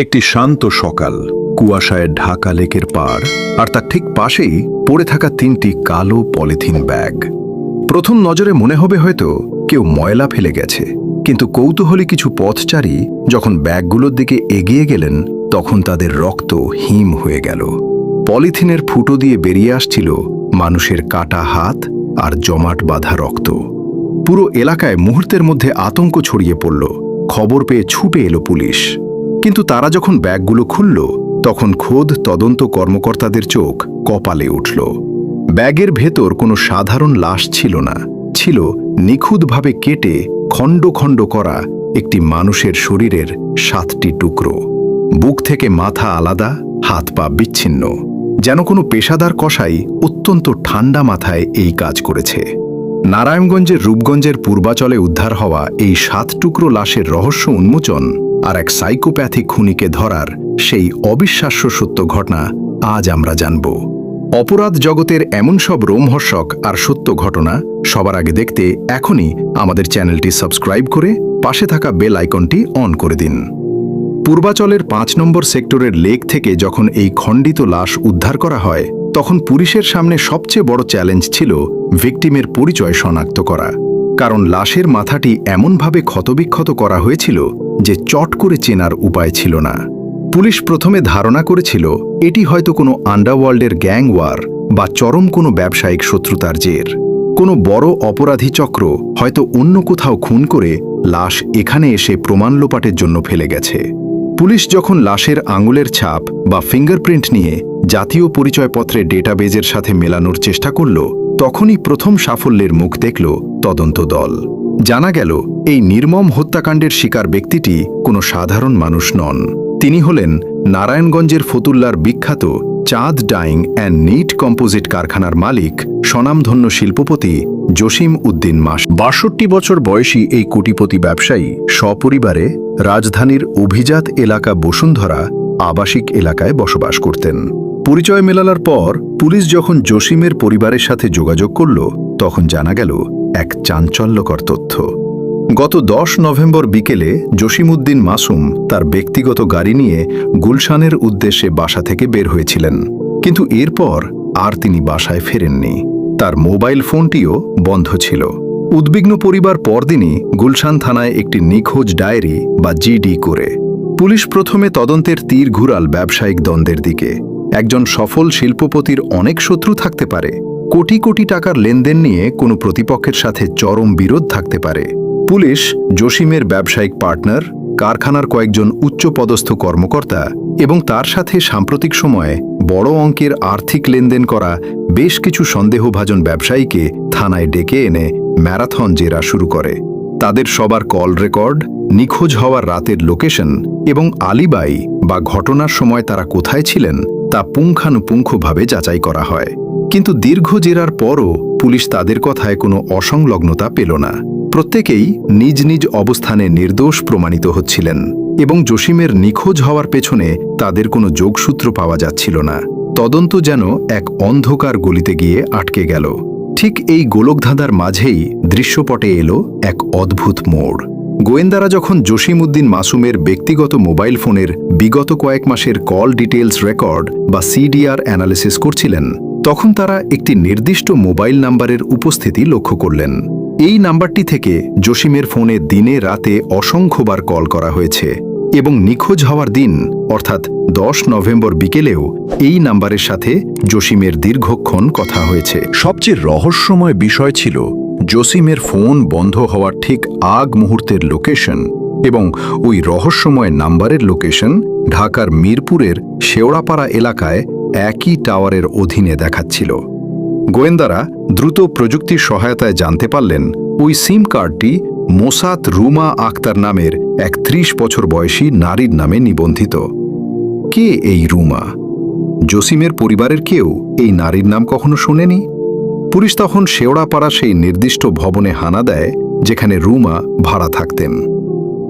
একটি শান্ত সকাল, কুয়াশায় ঢাকা লেকের পাড়, আর তার ঠিক পাশেই পড়ে থাকা 3টি কালো পলিথিন ব্যাগ। প্রথম নজরে মনে হবে হয়তো কেউ ময়লা ফেলে গেছে, কিন্তু কৌতূহলী কিছু পথচারী যখন ব্যাগগুলোর দিকে এগিয়ে গেলেন তখন তাদের রক্ত হিম হয়ে গেল। পলিথিনের ফুটো দিয়ে বেরিয়ে আসছিল মানুষের কাটা হাত আর জমাট বাঁধা রক্ত। পুরো এলাকায় মুহূর্তের মধ্যে আতঙ্ক ছড়িয়ে পড়ল। খবর পেয়ে ছুটে এলো পুলিশ। কিন্তু তারা যখন ব্যাগগুলো খুলল তখন খোদ তদন্ত কর্মকর্তাদের চোখ কপালে উঠল। ব্যাগের ভেতর কোনো সাধারণ লাশ ছিল না, ছিল নিখুঁতভাবে কেটে খণ্ড খণ্ড করা একটি মানুষের শরীরের 7টি টুকরো। বুক থেকে মাথা আলাদা, হাত পা বিচ্ছিন্ন, যেন কোনো পেশাদার কসাই অত্যন্ত ঠান্ডা মাথায় এই কাজ করেছে। নারায়ণগঞ্জের রূপগঞ্জের পূর্বাচলে উদ্ধার হওয়া এই 7 টুকরো লাশের রহস্য উন্মোচন আর এক সাইকোপ্যাথিক খুনিকে ধরার সেই অবিশ্বাস্য সত্য ঘটনা আজ আমরা জানব। অপরাধ জগতের এমন সব রোমহর্ষক আর সত্য ঘটনা সবার আগে দেখতে এখনই আমাদের চ্যানেলটি সাবস্ক্রাইব করে পাশে থাকা বেল আইকনটি অন করে দিন। পূর্বাচলের 5 নম্বর সেক্টরের লেক থেকে যখন এই খণ্ডিত লাশ উদ্ধার করা হয় তখন পুলিশের সামনে সবচেয়ে বড় চ্যালেঞ্জ ছিল ভিকটিমের পরিচয় শনাক্ত করা। কারণ লাশের মাথাটি এমনভাবে ক্ষতবিক্ষত করা হয়েছিল যে চট করে চেনার উপায় ছিল না। পুলিশ প্রথমে ধারণা করেছিল এটি হয়তো কোনো আন্ডারওয়ার্ল্ডের গ্যাং ওয়ার বা চরম কোনো ব্যবসায়িক শত্রুতার জের। কোনো বড় অপরাধী চক্র হয়তো অন্য কোথাও খুন করে লাশ এখানে এসে প্রমাণ লোপাটের জন্য ফেলে গেছে। পুলিশ যখন লাশের আঙুলের ছাপ বা ফিঙ্গারপ্রিন্ট নিয়ে জাতীয় পরিচয়পত্রের ডেটাবেজের সাথে মেলানোর চেষ্টা করল তখনই প্রথম সাফল্যের মুখ দেখল তদন্ত দল। জানা গেল এই নির্মম হত্যাকাণ্ডের শিকার ব্যক্তিটি কোনো সাধারণ মানুষ নন। তিনি হলেন নারায়ণগঞ্জের ফতুল্লার বিখ্যাত চাঁদ ডাইং অ্যান্ড নিট কম্পোজিট কারখানার মালিক, স্বনামধন্য শিল্পপতি জসিম উদ্দিন মাস। 62 বছর বয়সী এই কোটিপতি ব্যবসায়ী সপরিবারে রাজধানীর অভিজাত এলাকা বসুন্ধরা আবাসিক এলাকায় বসবাস করতেন। পরিচয় মেলানোর পর পুলিশ যখন জসিমের পরিবারের সাথে যোগাযোগ করল তখন জানা গেল এক চাঞ্চল্যকর তথ্য। গত 10 নভেম্বর বিকেলে জসিম উদ্দিন মাসুম তার ব্যক্তিগত গাড়ি নিয়ে গুলশানের উদ্দেশ্যে বাসা থেকে বের হয়েছিলেন, কিন্তু এরপর আর তিনি বাসায় ফেরেননি। তার মোবাইল ফোনটিও বন্ধ ছিল। উদ্বিগ্ন পরিবার পরদিনই গুলশান থানায় একটি নিখোঁজ ডায়েরি বা জিডি করে। পুলিশ প্রথমে তদন্তের তীর ঘুরাল ব্যবসায়িক দ্বন্দ্বের দিকে। একজন সফল শিল্পপতির অনেক শত্রু থাকতে পারে, কোটি কোটি টাকার লেনদেন নিয়ে কোনো প্রতিপক্ষের সাথে চরম বিরোধ থাকতে পারে। পুলিশ জসিমের ব্যবসায়িক পার্টনার, কারখানার কয়েকজন উচ্চপদস্থ কর্মকর্তা এবং তার সাথে সাম্প্রতিক সময়ে বড় অঙ্কের আর্থিক লেনদেন করা বেশ কিছু সন্দেহভাজন ব্যবসায়ীকে থানায় ডেকে এনে ম্যারাথন জেরা শুরু করে। তাদের সবার কল রেকর্ড, নিখোঁজ হওয়ার রাতের লোকেশন এবং আলিবাই বা ঘটনার সময় তারা কোথায় ছিলেন তা পুঙ্খানুপুঙ্খভাবে যাচাই করা হয়। কিন্তু দীর্ঘ জেরার পরও পুলিশ তাদের কথায় কোনো অসংলগ্নতা পেল না। প্রত্যেকেই নিজ নিজ অবস্থানে নির্দোষ প্রমাণিত হচ্ছিলেন এবং জসিমের নিখোঁজ হওয়ার পেছনে তাদের কোনো যোগসূত্র পাওয়া যাচ্ছিল না। তদন্ত যেন এক অন্ধকার গলিতে গিয়ে আটকে গেল। ঠিক এই গোলকধাঁধার মাঝেই দৃশ্যপটে এলো এক অদ্ভুত মোড়। গোয়েন্দারা যখন জসিম উদ্দিন মাসুমের ব্যক্তিগত মোবাইল ফোনের বিগত কয়েক মাসের কল ডিটেলস রেকর্ড বা সিডিআর অ্যানালিসিস করছিলেন তখন তারা একটি নির্দিষ্ট মোবাইল নাম্বারের উপস্থিতি লক্ষ্য করলেন। এই নাম্বারটি থেকে জসিমের ফোনে দিনে রাতে অসংখ্যবার কল করা হয়েছে এবং নিখোঁজ হওয়ার দিন অর্থাৎ 10 নভেম্বর বিকেলেও এই নাম্বারের সাথে জসিমের দীর্ঘক্ষণ কথা হয়েছে। সবচেয়ে রহস্যময় বিষয় ছিল জসিমের ফোন বন্ধ হওয়ার ঠিক আগ মুহূর্তের লোকেশন এবং ওই রহস্যময় নাম্বারের লোকেশন ঢাকার মিরপুরের শেওড়াপাড়া এলাকায় একই টাওয়ারের অধীনে দেখাচ্ছিল। গোয়েন্দারা দ্রুত প্রযুক্তির সহায়তায় জানতে পারলেন ওই সিম কার্ডটি মোসাত রুমা আক্তার নামের এক 30 বছর বয়সী নারীর নামে নিবন্ধিত। কে এই রুমা? জসিমের পরিবারের কেউ এই নারীর নাম কখনো শোনেনি। পুলিশ তখন শেওড়াপাড়া সেই নির্দিষ্ট ভবনে হানা দেয় যেখানে রুমা ভাড়া থাকতেন।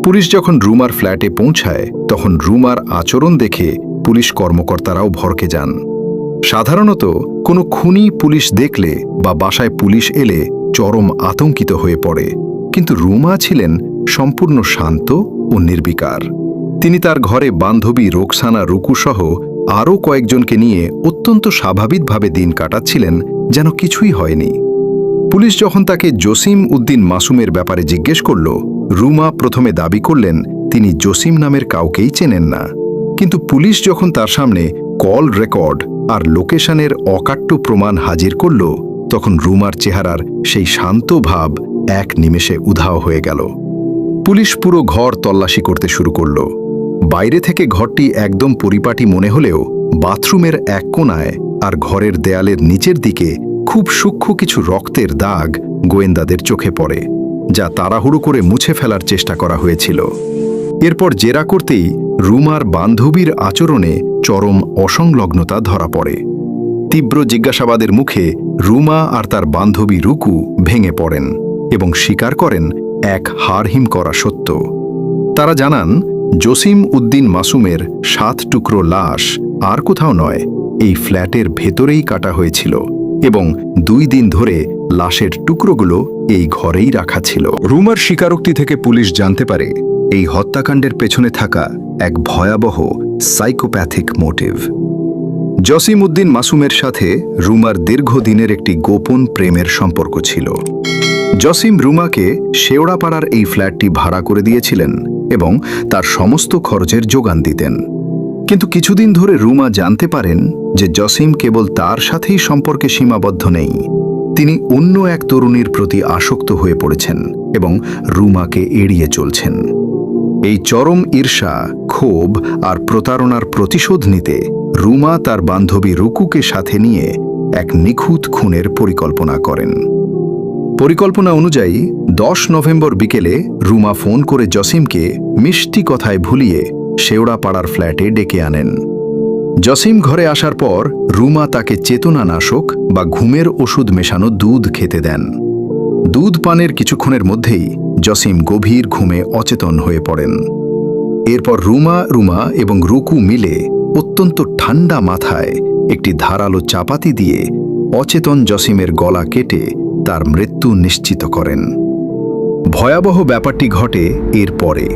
পুলিশ যখন রুমার ফ্ল্যাটে পৌঁছায় তখন রুমার আচরণ দেখে পুলিশ কর্মকর্তারাও ভরকে যান। সাধারণত কোনো খুনি পুলিশ দেখলে বা বাসায় পুলিশ এলে চরম আতঙ্কিত হয়ে পড়ে, কিন্তু রুমা ছিলেন সম্পূর্ণ শান্ত ও নির্বিকার। তিনি তার ঘরে বান্ধবী রোকসানা রুকুসহ আরও কয়েকজনকে নিয়ে অত্যন্ত স্বাভাবিকভাবে দিন কাটাচ্ছিলেন, যেন কিছুই হয়নি। পুলিশ যখন তাকে জসিম উদ্দিন মাসুমের ব্যাপারে জিজ্ঞেস করল, রুমা প্রথমে দাবি করলেন তিনি জসিম নামের কাউকেই চেনেন না। কিন্তু পুলিশ যখন তার সামনে কল রেকর্ড আর লোকেশনের অকাট্য প্রমাণ হাজির করল, তখন রুমার চেহারার সেই শান্ত ভাব এক নিমেষে উধাও হয়ে গেল। পুলিশ পুরো ঘর তল্লাশি করতে শুরু করল। বাইরে থেকে ঘরটি একদম পরিপাটি মনে হলেও বাথরুমের এক কোণায় আর ঘরের দেয়ালের নিচের দিকে খুব সূক্ষ্ম কিছু রক্তের দাগ গোয়েন্দাদের চোখে পড়ে, যা তাড়াহুড়ো করে মুছে ফেলার চেষ্টা করা হয়েছিল। এরপর জেরা করতেই রুমার বান্ধবীর আচরণে চরম অসংলগ্নতা ধরা পড়ে। তীব্র জিজ্ঞাসাবাদের মুখে রুমা আর তার বান্ধবী রুকু ভেঙে পড়েন এবং স্বীকার করেন এক হাড়হিম করা সত্য। তারা জানান জসিম উদ্দিন মাসুমের 7 টুকরো লাশ আর কোথাও নয়, এই ফ্ল্যাটের ভেতরেই কাটা হয়েছিল এবং 2 দিন ধরে লাশের টুকরোগুলো এই ঘরেই রাখা ছিল। রুমার স্বীকারোক্তি থেকে পুলিশ জানতে পারে এই হত্যাকাণ্ডের পেছনে থাকা এক ভয়াবহ সাইকোপ্যাথিক মোটিভ। জসিম উদ্দিন মাসুমের সাথে রুমার দীর্ঘদিনের একটি গোপন প্রেমের সম্পর্ক ছিল। জসিম রুমাকে শেওড়াপাড়ার এই ফ্ল্যাটটি ভাড়া করে দিয়েছিলেন এবং তার সমস্ত খরচের যোগান দিতেন। কিন্তু কিছুদিন ধরে রুমা জানতে পারেন যে জসিম কেবল তার সাথেই সম্পর্কে সীমাবদ্ধ নেই, তিনি অন্য এক তরুণীর প্রতি আসক্ত হয়ে পড়েছেন এবং রুমাকে এড়িয়ে চলছেন। এই চরম ঈর্ষা, ক্ষোভ আর প্রতারণার প্রতিশোধ নিতে রুমা তার বান্ধবী রুকুকে সাথে নিয়ে এক নিখুঁত খুনের পরিকল্পনা করেন। পরিকল্পনা অনুযায়ী 10 নভেম্বর বিকেলে রুমা ফোন করে জসিমকে মিষ্টি কথায় ভুলিয়ে শেওড়াপাড়ার ফ্ল্যাটে ডেকে আনেন। জসিম ঘরে আসার পর রুমা তাকে চেতনানাশক বা ঘুমের ওষুধ মেশানো দুধ খেতে দেন। দুধ পানের কিছুক্ষণের মধ্যেই জসিম গভীর ঘুমে অচেতন হয়ে পড়েন। এরপর রুমা এবং রুকু মিলে অত্যন্ত ঠান্ডা মাথায় একটি ধারালো চাপাতি দিয়ে অচেতন জসিমের গলা কেটে তার মৃত্যু নিশ্চিত করেন। ভয়াবহ ব্যাপারটি ঘটে এর পরে।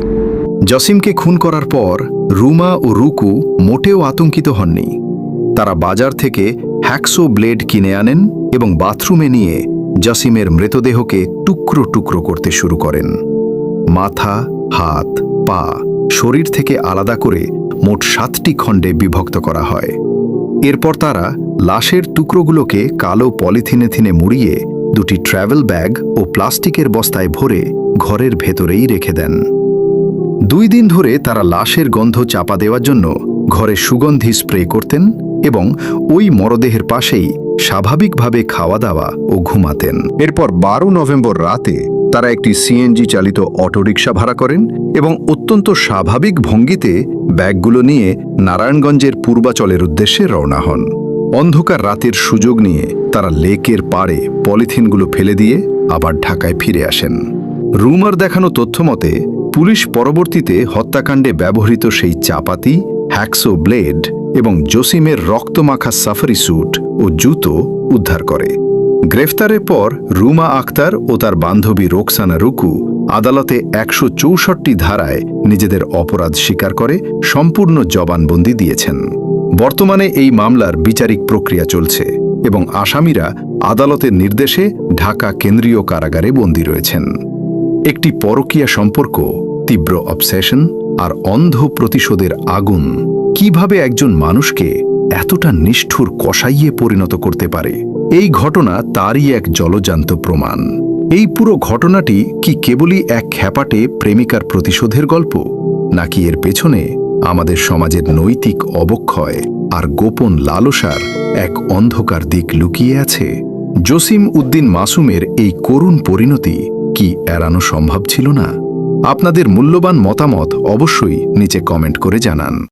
জসিমকে খুন করার পর রুমা ও রুকু মোটেও আতঙ্কিত হননি। তারা বাজার থেকে হ্যাকসো ব্লেড কিনে আনেন এবং বাথরুমে নিয়ে জসিমের মৃতদেহকে টুকরো টুকরো করতে শুরু করেন। মাথা, হাত, পা শরীর থেকে আলাদা করে মোট 7টি খণ্ডে বিভক্ত করা হয়। এরপর তারা লাশের টুকরোগুলোকে কালো পলিথিনে মুড়িয়ে 2টি ট্র্যাভেল ব্যাগ ও প্লাস্টিকের বস্তায় ভরে ঘরের ভেতরেই রেখে দেন। 2 দিন ধরে তারা লাশের গন্ধ চাপা দেওয়ার জন্য ঘরে সুগন্ধি স্প্রে করতেন এবং ওই মরদেহের পাশেই স্বাভাবিকভাবে খাওয়া দাওয়া ও ঘুমাতেন। এরপর 12 নভেম্বর রাতে তারা একটি সিএনজি চালিত অটোরিকশা ভাড়া করেন এবং অত্যন্ত স্বাভাবিক ভঙ্গিতে ব্যাগগুলো নিয়ে নারায়ণগঞ্জের পূর্বাচলের উদ্দেশ্যে রওনা হন। অন্ধকার রাতের সুযোগ নিয়ে তারা লেকের পাড়ে পলিথিনগুলো ফেলে দিয়ে আবার ঢাকায় ফিরে আসেন। রুমার দেখানো তথ্য মতে পুলিশ পরবর্তীতে হত্যাকাণ্ডে ব্যবহৃত সেই চাপাতি, হ্যাকসো ব্লেড এবং জসিমের রক্তমাখা সাফারি স্যুট ও জুতো উদ্ধার করে। গ্রেফতারের পর রুমা আক্তার ও তার বান্ধবী রোকসানা রুকু আদালতে 164 ধারায় নিজেদের অপরাধ স্বীকার করে সম্পূর্ণ জবানবন্দি দিয়েছেন। বর্তমানে এই মামলার বিচারিক প্রক্রিয়া চলছে এবং আসামিরা আদালতের নির্দেশে ঢাকা কেন্দ্রীয় কারাগারে বন্দী রয়েছেন। একটি পরকীয়া সম্পর্ক, তীব্র অবসেশন আর অন্ধ প্রতিশোধের আগুন কিভাবে একজন মানুষকে এতটা নিষ্ঠুর কসাইয়ে পরিণত করতে পারে, এই ঘটনা তারই এক জলজান্ত প্রমাণ। এই পুরো ঘটনাটি কি কেবলই এক খ্যাপাটে প্রেমিকার প্রতিশোধের গল্প, নাকি এর পেছনে আমাদের সমাজের নৈতিক অবক্ষয় আর গোপন লালসার এক অন্ধকার দিক লুকিয়ে আছে? জসিম উদ্দিন মাসুমের এই করুণ পরিণতি কি এড়ানো সম্ভব ছিল না? আপনাদের মূল্যবান মতামত অবশ্যই নিচে কমেন্ট করে জানান।